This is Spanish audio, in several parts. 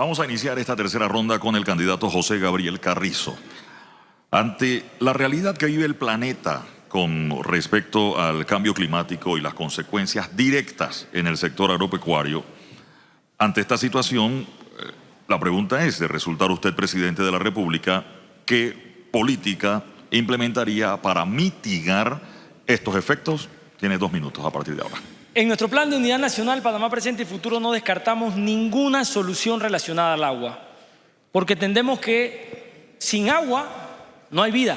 Vamos a iniciar esta tercera ronda con el candidato José Gabriel Carrizo. Ante la realidad que vive el planeta con respecto al cambio climático y las consecuencias directas en el sector agropecuario, ante esta situación, la pregunta es, de resultar usted presidente de la República, ¿qué política implementaría para mitigar estos efectos? Tiene 2 minutos a partir de ahora. En nuestro plan de unidad nacional, Panamá Presente y Futuro, no descartamos ninguna solución relacionada al agua, porque entendemos que sin agua no hay vida.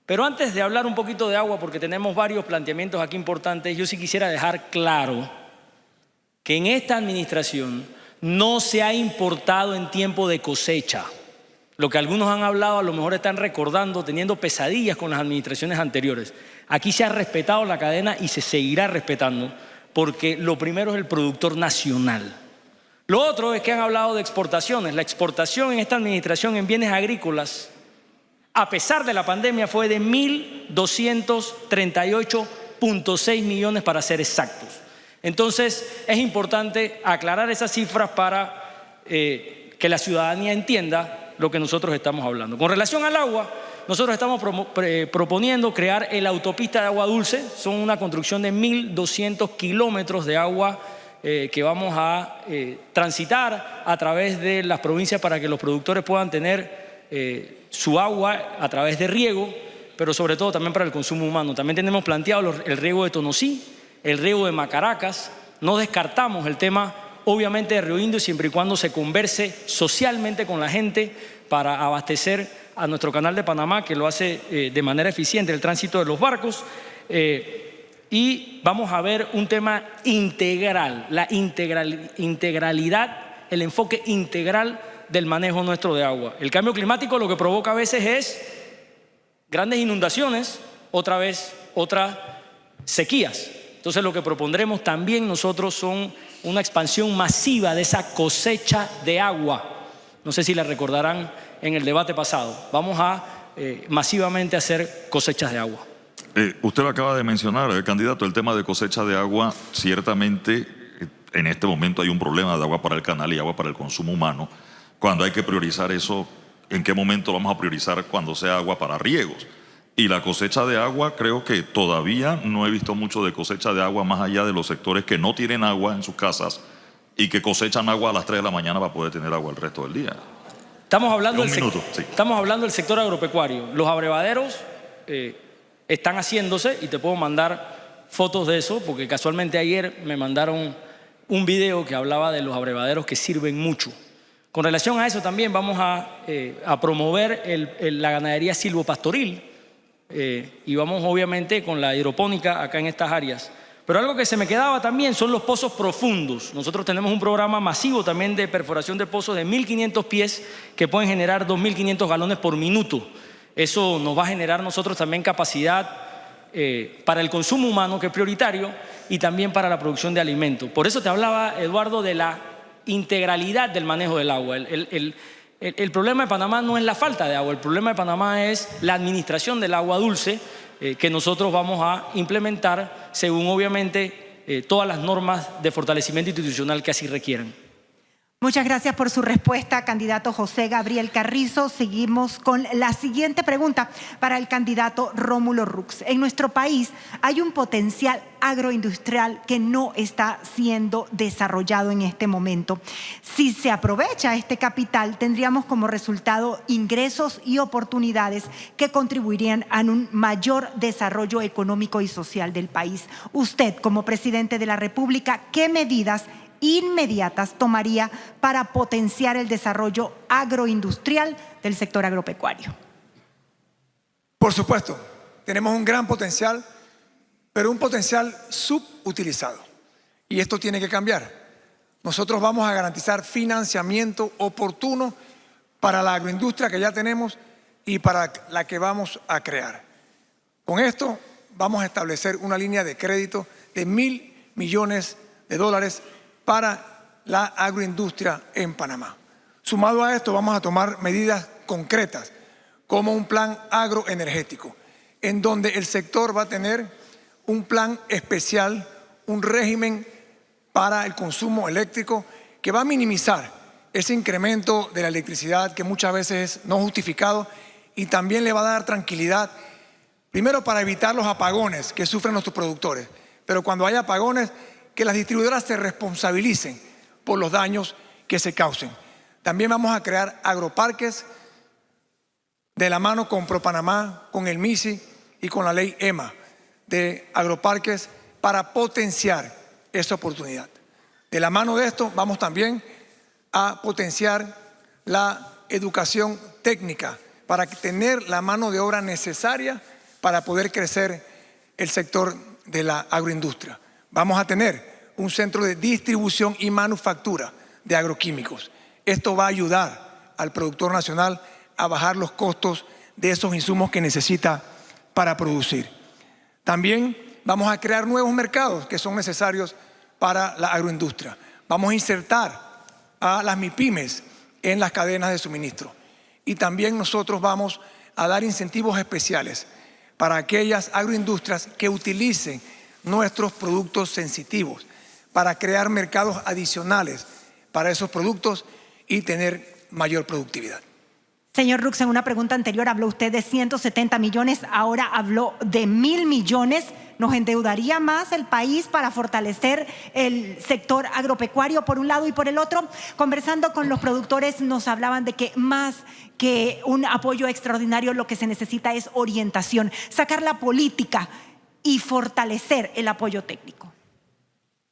Pero antes de hablar un poquito de agua, porque tenemos varios planteamientos aquí importantes, yo sí quisiera dejar claro que en esta administración no se ha importado en tiempo de cosecha. Lo que algunos han hablado, a lo mejor están recordando, teniendo pesadillas con las administraciones anteriores. Aquí se ha respetado la cadena y se seguirá respetando, porque lo primero es el productor nacional. Lo otro es que han hablado de exportaciones. La exportación en esta administración en bienes agrícolas, a pesar de la pandemia, fue de 1.238.6 millones para ser exactos. Entonces, es importante aclarar esas cifras para que la ciudadanía entienda lo que nosotros estamos hablando. Con relación al agua, nosotros estamos proponiendo crear el autopista de agua dulce. Son una construcción de 1.200 kilómetros de agua que vamos a transitar a través de las provincias para que los productores puedan tener su agua a través de riego, pero sobre todo también para el consumo humano. También tenemos planteado el riego de Tonosí, el riego de Macaracas. No descartamos el tema, obviamente, de Río Indio, siempre y cuando se converse socialmente con la gente para abastecer a nuestro canal de Panamá, que lo hace de manera eficiente el tránsito de los barcos. Y vamos a ver un tema integral, la integralidad, el enfoque integral del manejo nuestro de agua. El cambio climático lo que provoca a veces es grandes inundaciones, otras sequías. Entonces lo que propondremos también nosotros son una expansión masiva de esa cosecha de agua. No sé si la recordarán en el debate pasado. Vamos a masivamente hacer cosechas de agua. Usted lo acaba de mencionar, candidato, el tema de cosecha de agua. Ciertamente en este momento hay un problema de agua para el canal y agua para el consumo humano. Cuando hay que priorizar eso, ¿en qué momento vamos a priorizar cuando sea agua para riegos? Y la cosecha de agua, creo que todavía no he visto mucho de cosecha de agua más allá de los sectores que no tienen agua en sus casas y que cosechan agua a las 3 de la mañana para poder tener agua el resto del día. Estamos hablando del sector agropecuario. Los abrevaderos están haciéndose y te puedo mandar fotos de eso, porque casualmente ayer me mandaron un video que hablaba de los abrevaderos que sirven mucho. Con relación a eso también vamos a promover la ganadería silvopastoril y vamos obviamente con la hidropónica acá en estas áreas. Pero algo que se me quedaba también son los pozos profundos. Nosotros tenemos un programa masivo también de perforación de pozos de 1.500 pies que pueden generar 2.500 galones por minuto. Eso nos va a generar nosotros también capacidad para el consumo humano, que es prioritario, y también para la producción de alimentos. Por eso te hablaba, Eduardo, de la integralidad del manejo del agua. El problema de Panamá no es la falta de agua, el problema de Panamá es la administración del agua dulce que nosotros vamos a implementar según obviamente todas las normas de fortalecimiento institucional que así requieran. Muchas gracias por su respuesta, candidato José Gabriel Carrizo. Seguimos con la siguiente pregunta para el candidato Rómulo Rux. En nuestro país hay un potencial agroindustrial que no está siendo desarrollado en este momento. Si se aprovecha este capital, tendríamos como resultado ingresos y oportunidades que contribuirían a un mayor desarrollo económico y social del país. Usted, como presidente de la República, ¿qué medidas inmediatas tomaría para potenciar el desarrollo agroindustrial del sector agropecuario? Por supuesto, tenemos un gran potencial, pero un potencial subutilizado. Y esto tiene que cambiar. Nosotros vamos a garantizar financiamiento oportuno para la agroindustria que ya tenemos y para la que vamos a crear. Con esto vamos a establecer una línea de crédito de $1.000 millones para la agroindustria en Panamá. Sumado a esto, vamos a tomar medidas concretas como un plan agroenergético, en donde el sector va a tener un plan especial, un régimen para el consumo eléctrico que va a minimizar ese incremento de la electricidad que muchas veces es no justificado y también le va a dar tranquilidad, primero para evitar los apagones que sufren nuestros productores, pero cuando haya apagones, que las distribuidoras se responsabilicen por los daños que se causen. También vamos a crear agroparques de la mano con ProPanamá, con el MISI y con la ley EMA de agroparques para potenciar esa oportunidad. De la mano de esto vamos también a potenciar la educación técnica para tener la mano de obra necesaria para poder crecer el sector de la agroindustria. Vamos a tener un centro de distribución y manufactura de agroquímicos. Esto va a ayudar al productor nacional a bajar los costos de esos insumos que necesita para producir. También vamos a crear nuevos mercados que son necesarios para la agroindustria. Vamos a insertar a las MIPYMES en las cadenas de suministro. Y también nosotros vamos a dar incentivos especiales para aquellas agroindustrias que utilicen nuestros productos sensitivos para crear mercados adicionales para esos productos y tener mayor productividad. Señor Rux, en una pregunta anterior habló usted de 170 millones, ahora habló de 1.000 millones. ¿Nos endeudaría más el país para fortalecer el sector agropecuario por un lado y por el otro? Conversando con los productores nos hablaban de que más que un apoyo extraordinario lo que se necesita es orientación, sacar la política y fortalecer el apoyo técnico.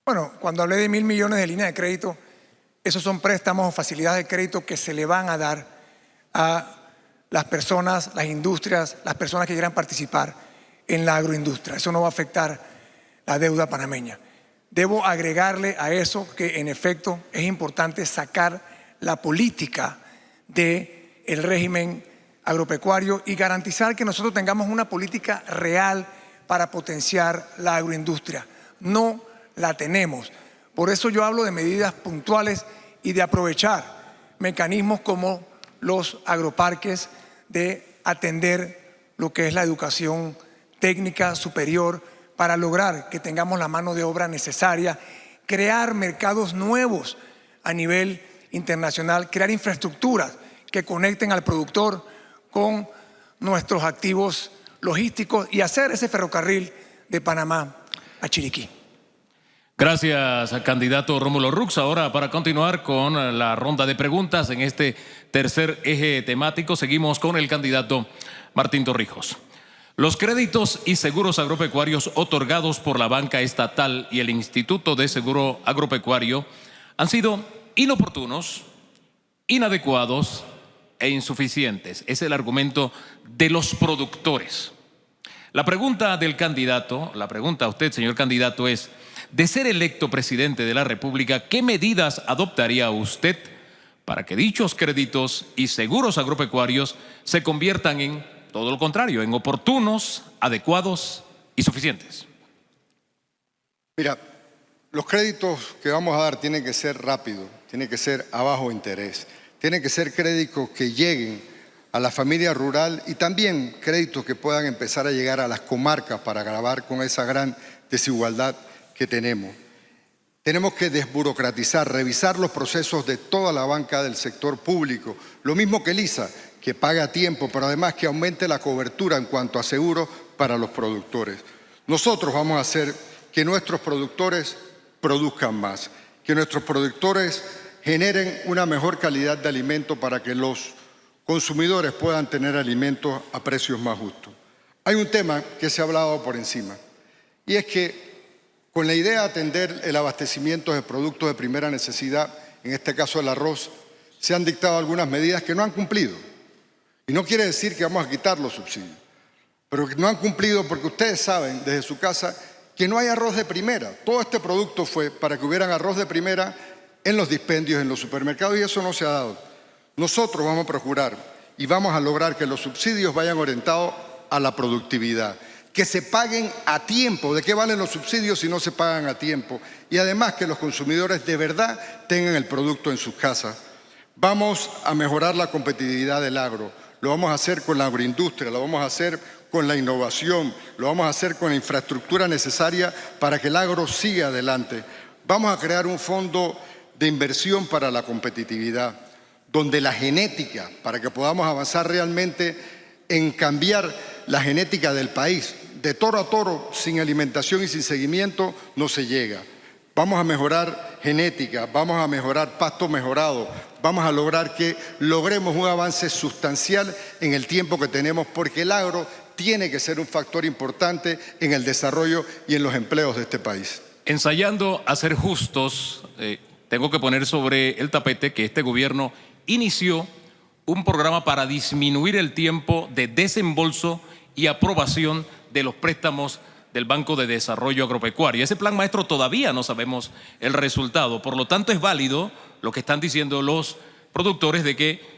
Bueno, cuando hablé de 1.000 millones de línea de crédito, esos son préstamos o facilidades de crédito que se le van a dar a las personas, las industrias, las personas que quieran participar en la agroindustria. Eso no va a afectar la deuda panameña. Debo agregarle a eso que en efecto es importante sacar la política del régimen agropecuario y garantizar que nosotros tengamos una política real para potenciar la agroindustria. No la tenemos. Por eso yo hablo de medidas puntuales y de aprovechar mecanismos como los agroparques, de atender lo que es la educación técnica superior para lograr que tengamos la mano de obra necesaria, crear mercados nuevos a nivel internacional, crear infraestructuras que conecten al productor con nuestros activos logísticos y hacer ese ferrocarril de Panamá a Chiriquí. Gracias, candidato Rómulo Rux. Ahora, para continuar con la ronda de preguntas en este tercer eje temático, seguimos con el candidato Martín Torrijos. Los créditos y seguros agropecuarios otorgados por la banca estatal y el Instituto de Seguro Agropecuario han sido inoportunos, inadecuados e insuficientes. Es el argumento de los productores. La pregunta del candidato, la pregunta a usted, señor candidato, es: de ser electo presidente de la República, ¿qué medidas adoptaría usted para que dichos créditos y seguros agropecuarios se conviertan en todo lo contrario, en oportunos, adecuados y suficientes? Mira, los créditos que vamos a dar tienen que ser rápidos, tienen que ser a bajo interés, tienen que ser créditos que lleguen a la familia rural y también créditos que puedan empezar a llegar a las comarcas para acabar con esa gran desigualdad que tenemos. Tenemos que desburocratizar, revisar los procesos de toda la banca del sector público, lo mismo que el ISA, que pague a tiempo, pero además que aumente la cobertura en cuanto a seguros para los productores. Nosotros vamos a hacer que nuestros productores produzcan más, que nuestros productores generen una mejor calidad de alimento para que los consumidores puedan tener alimentos a precios más justos. Hay un tema que se ha hablado por encima, y es que con la idea de atender el abastecimiento de productos de primera necesidad, en este caso el arroz, se han dictado algunas medidas que no han cumplido. Y no quiere decir que vamos a quitar los subsidios, pero que no han cumplido porque ustedes saben desde su casa que no hay arroz de primera. Todo este producto fue para que hubieran arroz de primera en los dispendios, en los supermercados, y eso no se ha dado. Nosotros vamos a procurar y vamos a lograr que los subsidios vayan orientados a la productividad, que se paguen a tiempo. ¿De qué valen los subsidios si no se pagan a tiempo? Y además que los consumidores de verdad tengan el producto en sus casas. Vamos a mejorar la competitividad del agro. Lo vamos a hacer con la agroindustria, lo vamos a hacer con la innovación, lo vamos a hacer con la infraestructura necesaria para que el agro siga adelante. Vamos a crear un fondo de inversión para la competitividad, donde la genética, para que podamos avanzar realmente en cambiar la genética del país, de toro a toro, sin alimentación y sin seguimiento, no se llega. Vamos a mejorar genética, vamos a mejorar pasto mejorado, vamos a lograr que logremos un avance sustancial en el tiempo que tenemos, porque el agro tiene que ser un factor importante en el desarrollo y en los empleos de este país. Ensayando a ser justos, tengo que poner sobre el tapete que este gobierno inició un programa para disminuir el tiempo de desembolso y aprobación de los préstamos del Banco de Desarrollo Agropecuario. Ese plan maestro todavía no sabemos el resultado, por lo tanto es válido lo que están diciendo los productores de que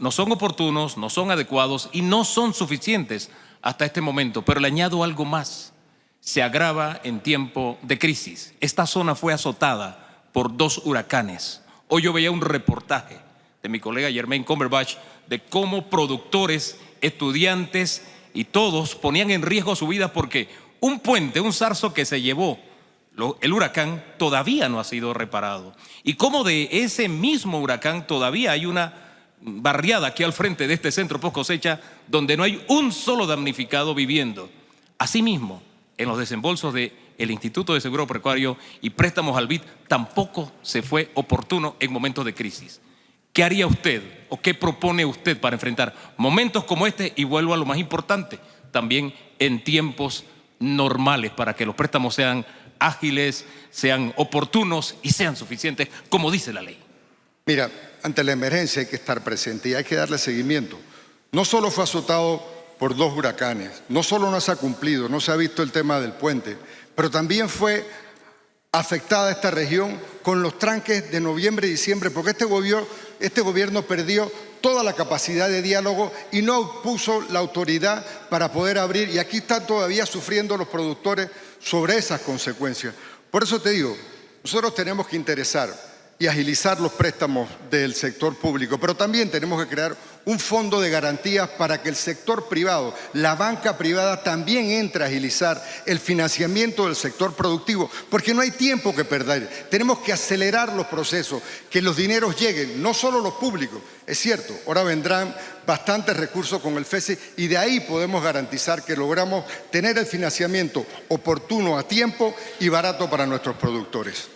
no son oportunos, no son adecuados y no son suficientes hasta este momento. Pero le añado algo más, se agrava en tiempo de crisis. Esta zona fue azotada por 2 huracanes. Hoy yo veía un reportaje de mi colega Germain Cumberbatch de cómo productores, estudiantes y todos ponían en riesgo su vida porque un puente, un zarzo que se llevó el huracán todavía no ha sido reparado. Y cómo de ese mismo huracán todavía hay una barriada aquí al frente de este centro post cosecha donde no hay un solo damnificado viviendo. Asimismo, en los desembolsos del Instituto de Seguro Agropecuario y préstamos al BID tampoco se fue oportuno en momentos de crisis. ¿Qué haría usted o qué propone usted para enfrentar momentos como este? Y vuelvo a lo más importante, también en tiempos normales, para que los préstamos sean ágiles, sean oportunos y sean suficientes, como dice la ley. Mira, ante la emergencia hay que estar presente y hay que darle seguimiento. No solo fue azotado por 2 huracanes, no solo no se ha cumplido, no se ha visto el tema del puente, pero también fue afectada esta región con los tranques de noviembre y diciembre, porque este gobierno perdió toda la capacidad de diálogo y no puso la autoridad para poder abrir, y aquí están todavía sufriendo los productores sobre esas consecuencias. Por eso te digo, nosotros tenemos que interesar y agilizar los préstamos del sector público, pero también tenemos que crear un fondo de garantías para que el sector privado, la banca privada, también entre a agilizar el financiamiento del sector productivo, porque no hay tiempo que perder. Tenemos que acelerar los procesos, que los dineros lleguen, no solo los públicos. Es cierto, ahora vendrán bastantes recursos con el FESI y de ahí podemos garantizar que logramos tener el financiamiento oportuno, a tiempo y barato para nuestros productores.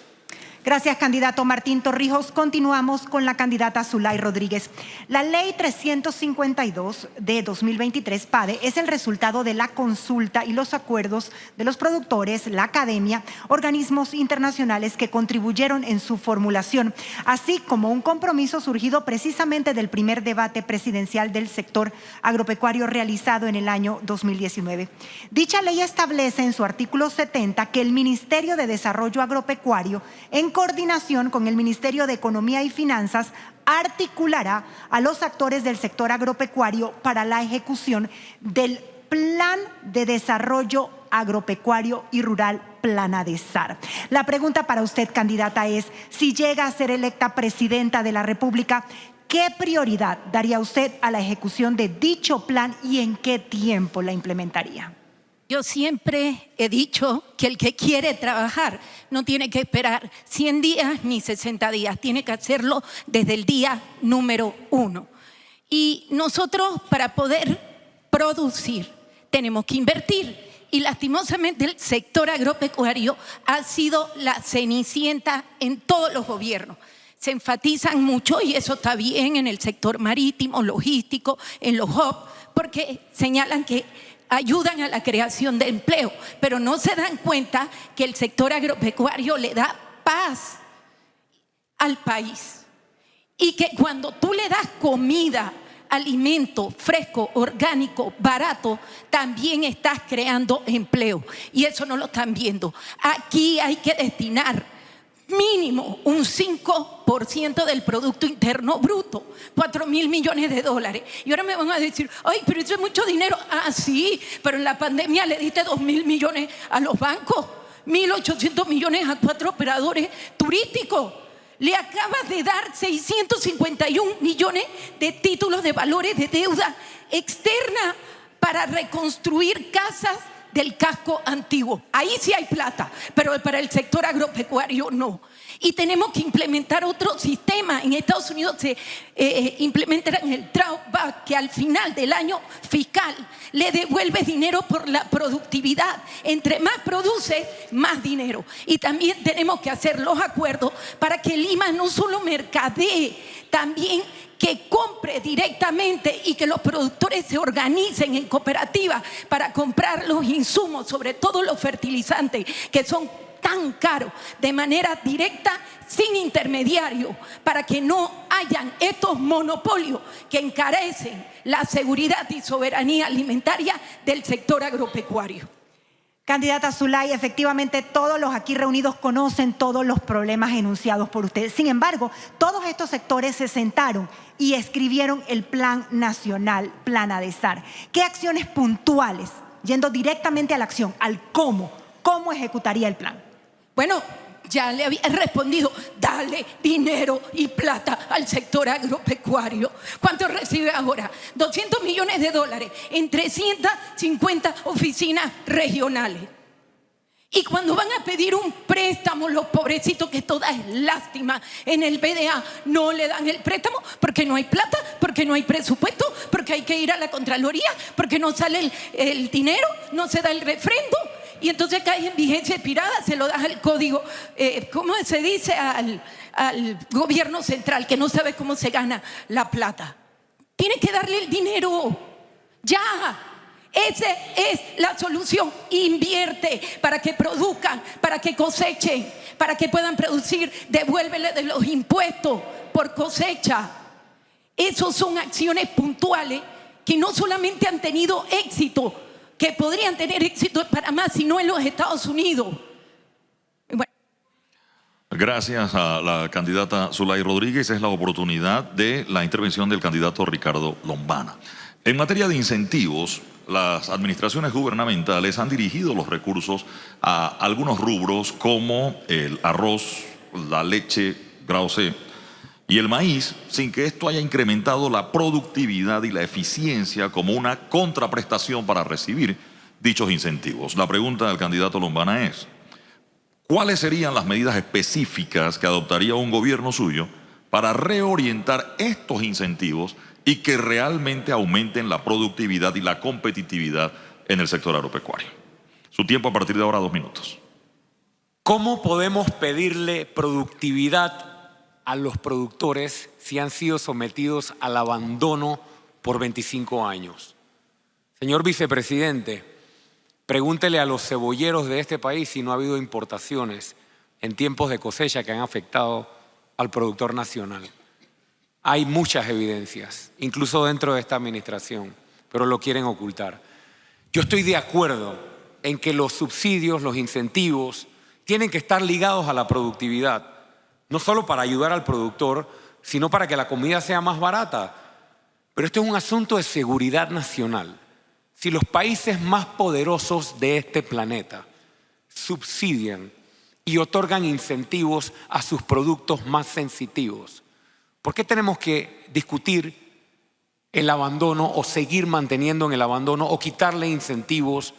Gracias, candidato Martín Torrijos. Continuamos con la candidata Zulay Rodríguez. La Ley 352 de 2023, PADE, es el resultado de la consulta y los acuerdos de los productores, la academia, organismos internacionales que contribuyeron en su formulación, así como un compromiso surgido precisamente del primer debate presidencial del sector agropecuario realizado en el año 2019. Dicha ley establece en su artículo 70 que el Ministerio de Desarrollo Agropecuario, en coordinación con el Ministerio de Economía y Finanzas, articulará a los actores del sector agropecuario para la ejecución del Plan de Desarrollo Agropecuario y Rural, Planadesar. La pregunta para usted, candidata, es: si llega a ser electa presidenta de la República, ¿qué prioridad daría usted a la ejecución de dicho plan y en qué tiempo la implementaría? Yo siempre he dicho que el que quiere trabajar no tiene que esperar 100 días ni 60 días, tiene que hacerlo desde el día número 1. Y nosotros, para poder producir, tenemos que invertir. Y lastimosamente el sector agropecuario ha sido la cenicienta en todos los gobiernos. Se enfatizan mucho, y eso está bien, en el sector marítimo, logístico, en los hubs, porque señalan que ayudan a la creación de empleo, pero no se dan cuenta que el sector agropecuario le da paz al país y que cuando tú le das comida, alimento fresco, orgánico, barato, también estás creando empleo, y eso no lo están viendo. Aquí hay que destinar mínimo un 5% del Producto Interno Bruto, 4.000 millones de dólares. Y ahora me van a decir: ay, pero eso es mucho dinero. Ah, sí, pero en la pandemia le diste 2.000 millones a los bancos, 1.800 millones a 4 operadores turísticos. Le acabas de dar 651 millones de títulos de valores de deuda externa para reconstruir casas del casco antiguo. Ahí sí hay plata, pero para el sector agropecuario no. Y tenemos que implementar otro sistema. En Estados Unidos se implementarán el drawback, que al final del año fiscal le devuelve dinero por la productividad. Entre más produce, más dinero. Y también tenemos que hacer los acuerdos para que Lima no solo mercadee, también que compre directamente y que los productores se organicen en cooperativas para comprar los insumos, sobre todo los fertilizantes, que son tan caros, de manera directa, sin intermediario, para que no hayan estos monopolios que encarecen la seguridad y soberanía alimentaria del sector agropecuario. Candidata Zulay, efectivamente todos los aquí reunidos conocen todos los problemas enunciados por ustedes. Sin embargo, todos estos sectores se sentaron y escribieron el Plan Nacional, Plan ADESAR. ¿Qué acciones puntuales, yendo directamente a la acción, al cómo ejecutaría el plan? Bueno, ya le había respondido, dale dinero y plata al sector agropecuario. ¿Cuánto recibe ahora? $200 millones en 350 oficinas regionales. Y cuando van a pedir un préstamo, los pobrecitos, que toda es lástima, en el BDA no le dan el préstamo porque no hay plata, porque no hay presupuesto, porque hay que ir a la Contraloría, porque no sale el dinero, no se da el refrendo. Y entonces cae en vigencia expirada, se lo da al código, ¿cómo se dice? Al gobierno central, que no sabe cómo se gana la plata. Tiene que darle el dinero, ya. Esa es la solución. Invierte para que produzcan, para que cosechen, para que puedan producir. Devuélvele de los impuestos por cosecha. Esas son acciones puntuales que no solamente han tenido éxito, que podrían tener éxito en Panamá, sino en los Estados Unidos. Bueno. Gracias a la candidata Zulay Rodríguez. Es la oportunidad de la intervención del candidato Ricardo Lombana. En materia de incentivos, las administraciones gubernamentales han dirigido los recursos a algunos rubros como el arroz, la leche, grado C y el maíz, sin que esto haya incrementado la productividad y la eficiencia como una contraprestación para recibir dichos incentivos. La pregunta del candidato Lombana es: ¿cuáles serían las medidas específicas que adoptaría un gobierno suyo para reorientar estos incentivos y que realmente aumenten la productividad y la competitividad en el sector agropecuario? Su tiempo a partir de ahora, 2 minutos. ¿Cómo podemos pedirle productividad a los productores si han sido sometidos al abandono por 25 años? Señor vicepresidente, pregúntele a los cebolleros de este país si no ha habido importaciones en tiempos de cosecha que han afectado al productor nacional. Hay muchas evidencias, incluso dentro de esta administración, pero lo quieren ocultar. Yo estoy de acuerdo en que los subsidios, los incentivos, tienen que estar ligados a la productividad, no solo para ayudar al productor, sino para que la comida sea más barata. Pero esto es un asunto de seguridad nacional. Si los países más poderosos de este planeta subsidian y otorgan incentivos a sus productos más sensitivos, ¿por qué tenemos que discutir el abandono o seguir manteniendo en el abandono o quitarle incentivos,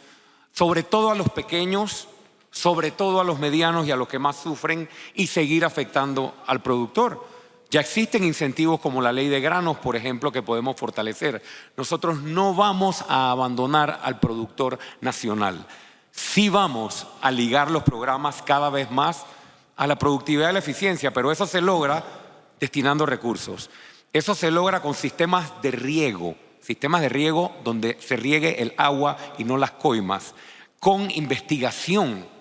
sobre todo a los pequeños, sobre todo a los medianos y a los que más sufren, y seguir afectando al productor? Ya existen incentivos como la ley de granos, por ejemplo, que podemos fortalecer. Nosotros no vamos a abandonar al productor nacional. Sí vamos a ligar los programas cada vez más a la productividad y la eficiencia, pero eso se logra destinando recursos. Eso se logra con sistemas de riego donde se riegue el agua y no las coimas, con investigación,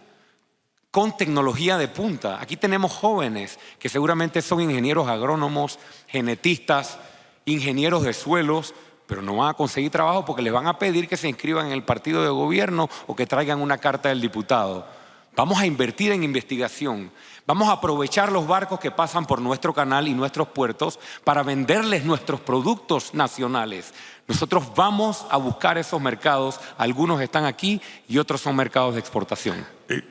con tecnología de punta. Aquí tenemos jóvenes que seguramente son ingenieros agrónomos, genetistas, ingenieros de suelos, pero no van a conseguir trabajo porque les van a pedir que se inscriban en el partido de gobierno o que traigan una carta del diputado. Vamos a invertir en investigación. Vamos a aprovechar los barcos que pasan por nuestro canal y nuestros puertos para venderles nuestros productos nacionales. Nosotros vamos a buscar esos mercados. Algunos están aquí y otros son mercados de exportación.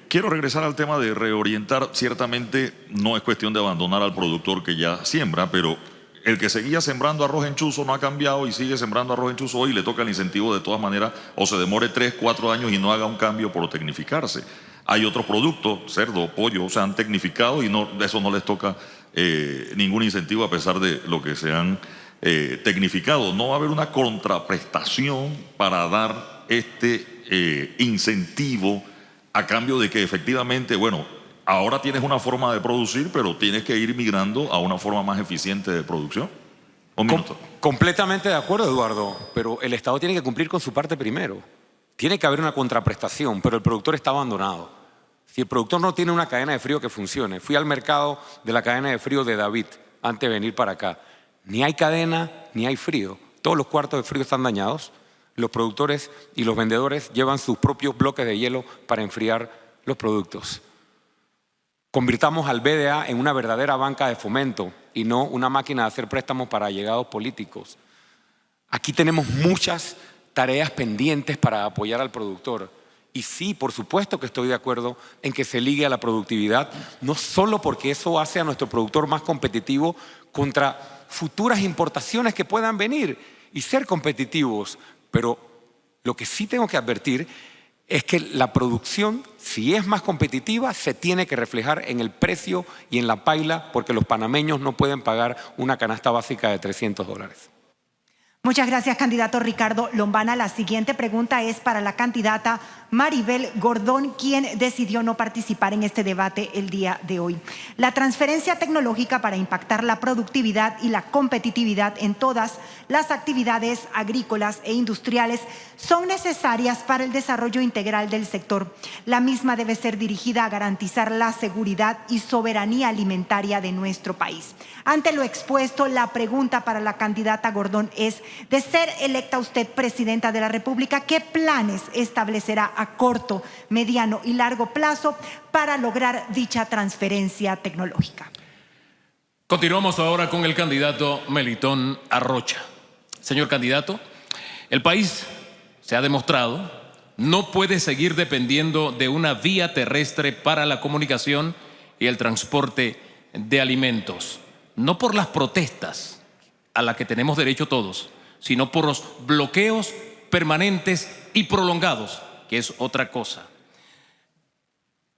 Quiero regresar al tema de reorientar. Ciertamente no es cuestión de abandonar al productor que ya siembra, pero el que seguía sembrando arroz en chuzo no ha cambiado y sigue sembrando arroz en chuzo hoy, le toca el incentivo de todas maneras, o se demore 3, 4 años y no haga un cambio por tecnificarse. Hay otros productos, cerdo, pollo, se han tecnificado y de eso no les toca ningún incentivo a pesar de lo que se han tecnificado. No va a haber una contraprestación para dar este incentivo a cambio de que efectivamente, bueno, ahora tienes una forma de producir, pero tienes que ir migrando a una forma más eficiente de producción. Un minuto. Completamente de acuerdo, Eduardo, pero el Estado tiene que cumplir con su parte primero. Tiene que haber una contraprestación, pero el productor está abandonado. Si el productor no tiene una cadena de frío que funcione, fui al mercado de la cadena de frío de David antes de venir para acá. Ni hay cadena, ni hay frío. Todos los cuartos de frío están dañados. Los productores y los vendedores llevan sus propios bloques de hielo para enfriar los productos. Convirtamos al BDA en una verdadera banca de fomento y no una máquina de hacer préstamos para allegados políticos. Aquí tenemos muchas tareas pendientes para apoyar al productor. Y sí, por supuesto que estoy de acuerdo en que se ligue a la productividad, no solo porque eso hace a nuestro productor más competitivo contra futuras importaciones que puedan venir y ser competitivos, pero lo que sí tengo que advertir es que la producción, si es más competitiva, se tiene que reflejar en el precio y en la paila, porque los panameños no pueden pagar una canasta básica de $300. Muchas gracias, candidato Ricardo Lombana. La siguiente pregunta es para la candidata Maribel Gordón, quien decidió no participar en este debate el día de hoy. La transferencia tecnológica para impactar la productividad y la competitividad en todas las actividades agrícolas e industriales son necesarias para el desarrollo integral del sector. La misma debe ser dirigida a garantizar la seguridad y soberanía alimentaria de nuestro país. Ante lo expuesto, la pregunta para la candidata Gordón es: de ser electa usted presidenta de la República, ¿qué planes establecerá a corto, mediano y largo plazo para lograr dicha transferencia tecnológica? Continuamos ahora con el candidato Melitón Arrocha. Señor candidato, el país, se ha demostrado, no puede seguir dependiendo de una vía terrestre para la comunicación y el transporte de alimentos. No por las protestas a las que tenemos derecho todos, sino por los bloqueos permanentes y prolongados, que es otra cosa.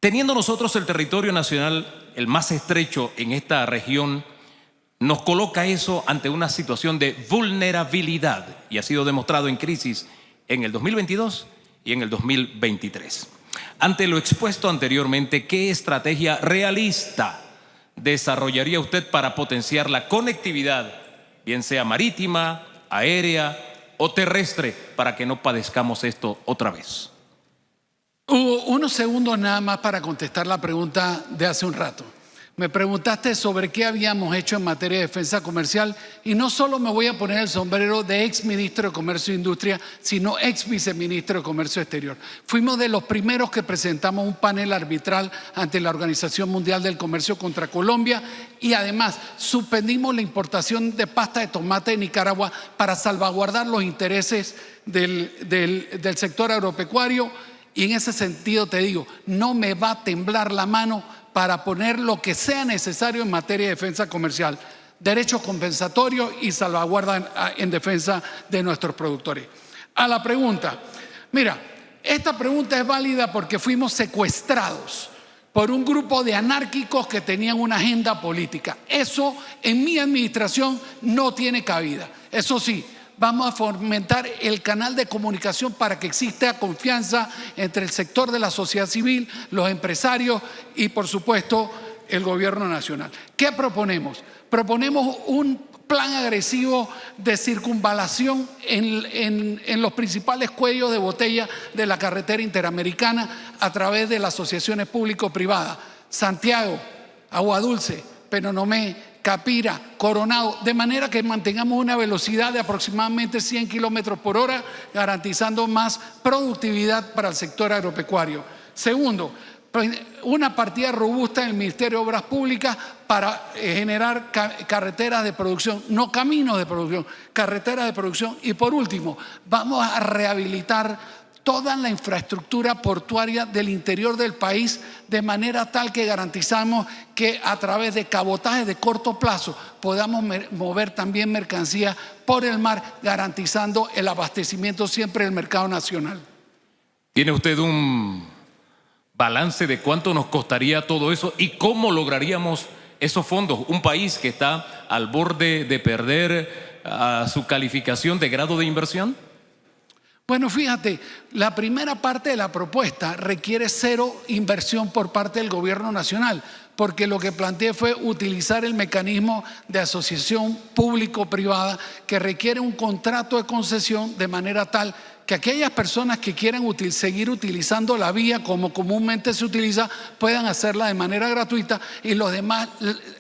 Teniendo nosotros el territorio nacional el más estrecho en esta región, nos coloca eso ante una situación de vulnerabilidad, y ha sido demostrado en crisis en el 2022 y en el 2023. Ante lo expuesto anteriormente, ¿qué estrategia realista desarrollaría usted para potenciar la conectividad, bien sea marítima, aérea o terrestre, para que no padezcamos esto otra vez? Hugo, unos segundos nada más para contestar la pregunta de hace un rato. Me preguntaste sobre qué habíamos hecho en materia de defensa comercial, y no solo me voy a poner el sombrero de ex ministro de Comercio e Industria, sino ex viceministro de Comercio Exterior. Fuimos de los primeros que presentamos un panel arbitral ante la Organización Mundial del Comercio contra Colombia, y además suspendimos la importación de pasta de tomate de Nicaragua para salvaguardar los intereses del sector agropecuario. Y en ese sentido te digo, no me va a temblar la mano para poner lo que sea necesario en materia de defensa comercial, derechos compensatorios y salvaguarda en defensa de nuestros productores. A la pregunta, mira, esta pregunta es válida porque fuimos secuestrados por un grupo de anárquicos que tenían una agenda política. Eso en mi administración no tiene cabida. Eso sí, vamos a fomentar el canal de comunicación para que exista confianza entre el sector de la sociedad civil, los empresarios y, por supuesto, el gobierno nacional. ¿Qué proponemos? Proponemos un plan agresivo de circunvalación en los principales cuellos de botella de la carretera interamericana a través de las asociaciones público-privadas: Santiago, Aguadulce, Penonomé, Capira, Coronado, de manera que mantengamos una velocidad de aproximadamente 100 kilómetros por hora, garantizando más productividad para el sector agropecuario. Segundo, una partida robusta en el Ministerio de Obras Públicas para generar carreteras de producción, no caminos de producción, carreteras de producción. Y por último, vamos a rehabilitar toda la infraestructura portuaria del interior del país, de manera tal que garantizamos que a través de cabotaje de corto plazo podamos mover también mercancía por el mar, garantizando el abastecimiento siempre del mercado nacional. ¿Tiene usted un balance de cuánto nos costaría todo eso y cómo lograríamos esos fondos? Un país que está al borde de perder su calificación de grado de inversión. Bueno, fíjate, la primera parte de la propuesta requiere cero inversión por parte del gobierno nacional, porque lo que planteé fue utilizar el mecanismo de asociación público-privada que requiere un contrato de concesión, de manera tal que aquellas personas que quieran seguir utilizando la vía como comúnmente se utiliza puedan hacerla de manera gratuita y los demás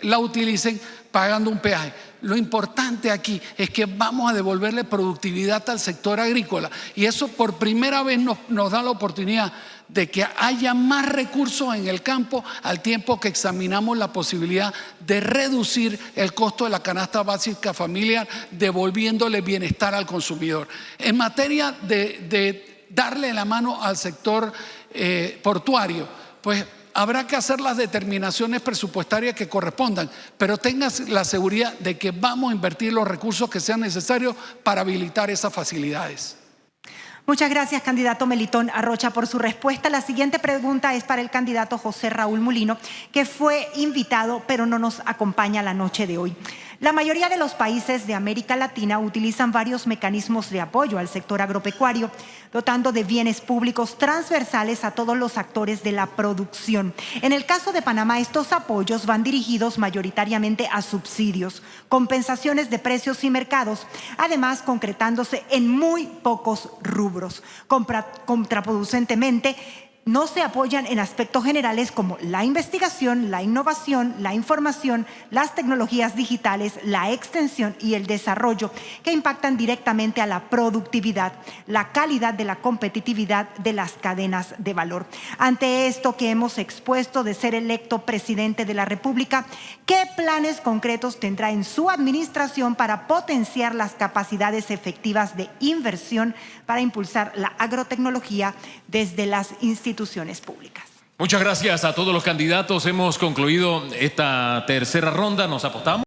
la utilicen pagando un peaje. Lo importante aquí es que vamos a devolverle productividad al sector agrícola y eso por primera vez nos da la oportunidad de que haya más recursos en el campo, al tiempo que examinamos la posibilidad de reducir el costo de la canasta básica familiar, devolviéndole bienestar al consumidor. En materia de darle la mano al sector portuario, pues habrá que hacer las determinaciones presupuestarias que correspondan, pero tengas la seguridad de que vamos a invertir los recursos que sean necesarios para habilitar esas facilidades. Muchas gracias, candidato Melitón Arrocha, por su respuesta. La siguiente pregunta es para el candidato José Raúl Mulino, que fue invitado pero no nos acompaña la noche de hoy. La mayoría de los países de América Latina utilizan varios mecanismos de apoyo al sector agropecuario, dotando de bienes públicos transversales a todos los actores de la producción. En el caso de Panamá, estos apoyos van dirigidos mayoritariamente a subsidios, compensaciones de precios y mercados, además concretándose en muy pocos rubros. Contraproducentemente, no se apoyan en aspectos generales como la investigación, la innovación, la información, las tecnologías digitales, la extensión y el desarrollo, que impactan directamente a la productividad, la calidad de la competitividad de las cadenas de valor. Ante esto que hemos expuesto de ser electo presidente de la República, ¿qué planes concretos tendrá en su administración para potenciar las capacidades efectivas de inversión para impulsar la agrotecnología desde las instituciones públicas? Muchas gracias a todos los candidatos. Hemos concluido esta tercera ronda. Nos apostamos.